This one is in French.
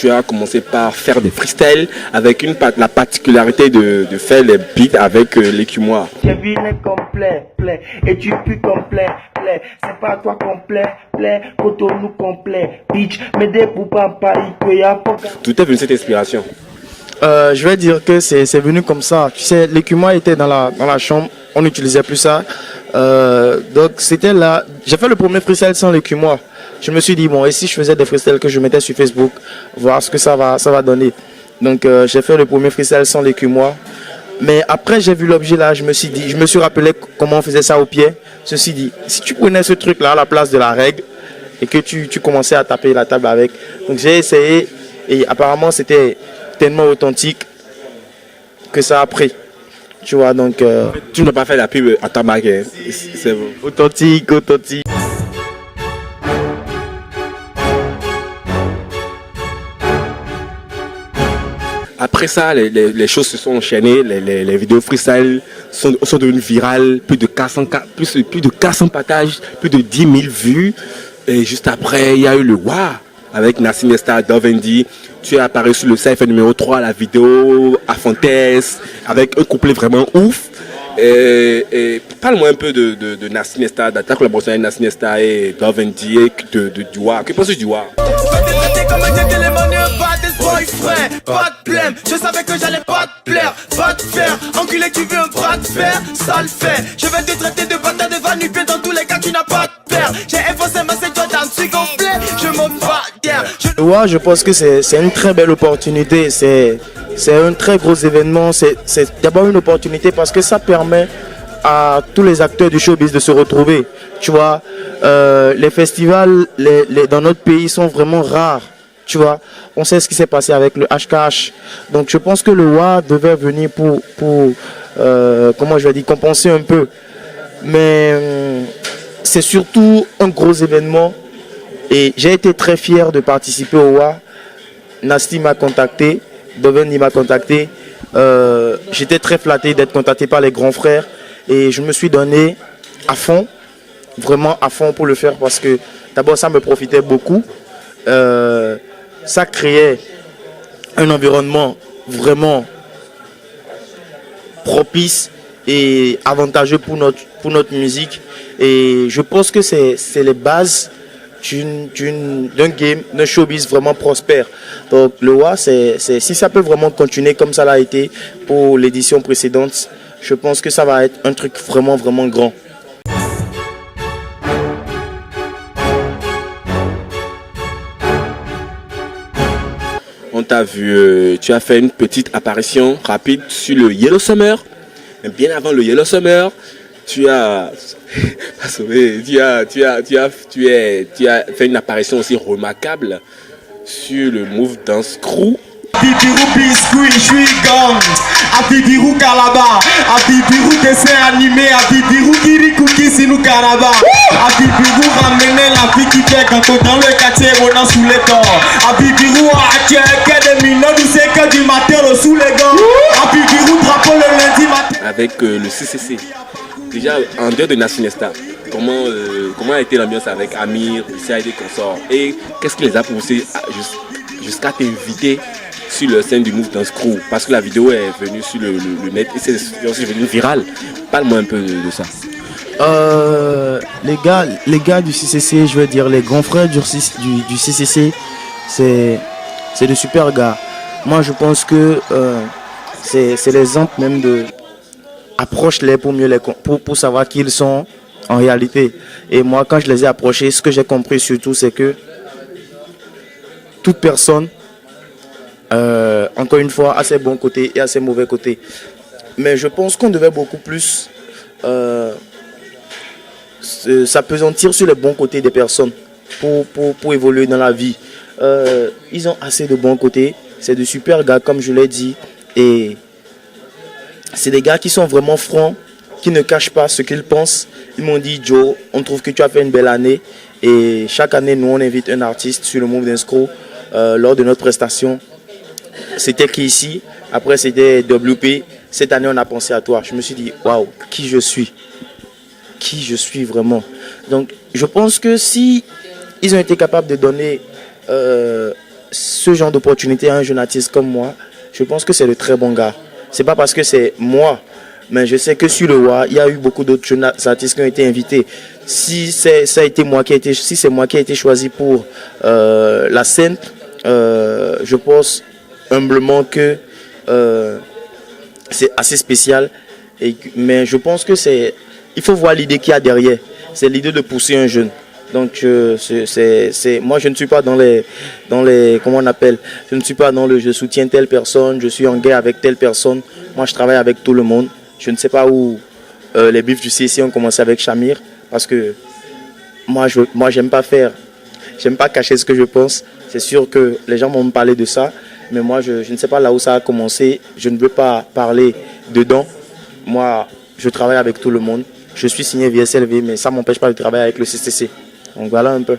tu as commencé par faire des freestyles avec la particularité de faire les beats avec l'écumoire. J'ai vu les complets, plein, et tu pues complet, plein. C'est pas toi complet, plein, nous complet, bitch, mais des poupas pas D'où est venue cette inspiration? Je vais dire que c'est venu comme ça. Tu sais, l'écumoire était dans la chambre, on n'utilisait plus ça. Donc c'était là. J'ai fait le premier freestyle sans l'écumoire. Je me suis dit, bon, et si je faisais des freestyles que je mettais sur Facebook, voir ce que ça va donner. Donc j'ai fait le premier freestyle sans l'écumoire. Mais après j'ai vu l'objet là, je me suis rappelé comment on faisait ça au pied. Je me suis dit, si tu prenais ce truc là à la place de la règle et que tu commençais à taper la table avec. Donc j'ai essayé et apparemment c'était tellement authentique que ça a pris. Tu vois, donc... Tu n'as pas fait la pub à tabac, hein? C'est bon. Authentique. Après ça, les choses se sont enchaînées, les vidéos freestyle sont devenues virales, plus de 400 partages, plus de 10 000 vues. Et juste après, il y a eu le WAH avec Nassim Nesta, Dovendi. Tu es apparu sur le cypher numéro 3, la vidéo à Fontes, avec un couplet vraiment ouf. Et parle-moi un peu de Nassim Nesta, de ta collaboration avec Nassim Nesta et Dovendi et du WAH. Que penses-tu du WAH? Pas de blême, je savais que j'allais pas te plaire, pas te faire, enculé tu veux un bras de fer, ça le fait, je vais te traiter de bâtard de vanipé, dans tous les cas tu n'as pas de père, j'ai effacé ma c'est toi dans le complet, je m'en bats guerre. Ouais, je pense que c'est une très belle opportunité, c'est un très gros événement, c'est d'abord une opportunité parce que ça permet à tous les acteurs du showbiz de se retrouver, tu vois, les festivals dans notre pays sont vraiment rares. Tu vois, on sait ce qui s'est passé avec le HKH. Donc je pense que le WAH devait venir pour comment je vais dire, compenser un peu. Mais c'est surtout un gros événement. Et j'ai été très fier de participer au WAH. Nasty m'a contacté, Dovendi m'a contacté. J'étais très flatté d'être contacté par les grands frères. Et je me suis donné à fond, vraiment à fond pour le faire. Parce que d'abord ça me profitait beaucoup. Ça créait un environnement vraiment propice et avantageux pour notre musique. Et je pense que c'est les bases d'un game, d'un showbiz vraiment prospère. Donc le WAH, si ça peut vraiment continuer comme ça l'a été pour l'édition précédente, je pense que ça va être un truc vraiment, vraiment grand. On t'a vu, tu as fait une petite apparition rapide sur le Yellow Summer. Mais bien avant le Yellow Summer, tu as fait une apparition aussi remarquable sur le Move Dance Crew. Abibirou biscuit, je suis gang. Abibirou Kalaba. Abibirou dessin animé. Abibirou Kirikuki Sinou Karaba. Abibirou ramener la vie qui fait quand on dans le quartier on a sous les corps. Abibirou a que des minutes du que du matin sous les gants. Abibirou drapeau le lundi matin. Avec le CCC. Déjà en dehors de Nassim Nesta, comment a été l'ambiance avec Amir, CID consorts et qu'est-ce qui les a poussés jusqu'à t'inviter sur le scène du Move Dance Crew, parce que la vidéo est venue sur le net et c'est aussi devenu viral. Parle-moi un peu de ça. Les gars du CCC, je veux dire les grands frères du CCC, c'est de super gars. Moi je pense que c'est l'exemple même de approche-les pour savoir qui ils sont en réalité. Et moi quand je les ai approchés, ce que j'ai compris surtout c'est que toute personne encore une fois, à ses bons côtés et à ses mauvais côtés. Mais je pense qu'on devait beaucoup plus s'appesantir sur les bons côtés des personnes pour évoluer dans la vie. Ils ont assez de bons côtés. C'est de super gars, comme je l'ai dit. Et c'est des gars qui sont vraiment francs, qui ne cachent pas ce qu'ils pensent. Ils m'ont dit, Joe, on trouve que tu as fait une belle année. Et chaque année, nous, on invite un artiste sur le Move Dance Crew lors de notre prestation. C'était qui ici, après c'était WP. Cette année on a pensé à toi. Je me suis dit waouh, qui je suis vraiment. Donc je pense que si ils ont été capables de donner ce genre d'opportunité à un jeune artiste comme moi, je pense que c'est le très bon gars. C'est pas parce que c'est moi, mais je sais que sur le WA, il y a eu beaucoup d'autres jeunes artistes qui ont été invités. Si c'est moi qui ai été choisi pour la scène, je pense humblement que c'est assez spécial. Mais je pense que il faut voir l'idée qu'il y a derrière. C'est l'idée de pousser un jeune. Donc moi je ne suis pas dans les comment on appelle, je ne suis pas dans le je soutiens telle personne, je suis en guerre avec telle personne. Moi je travaille avec tout le monde. Je ne sais pas où les bifs du CC ont commencé avec Chamir, parce que moi j'aime pas cacher ce que je pense. C'est sûr que les gens vont me parler de ça, mais moi je ne sais pas là où ça a commencé. Je ne veux pas parler dedans. Moi je travaille avec tout le monde. Je suis signé VSLV, mais ça ne m'empêche pas de travailler avec le CCC. Donc voilà un peu.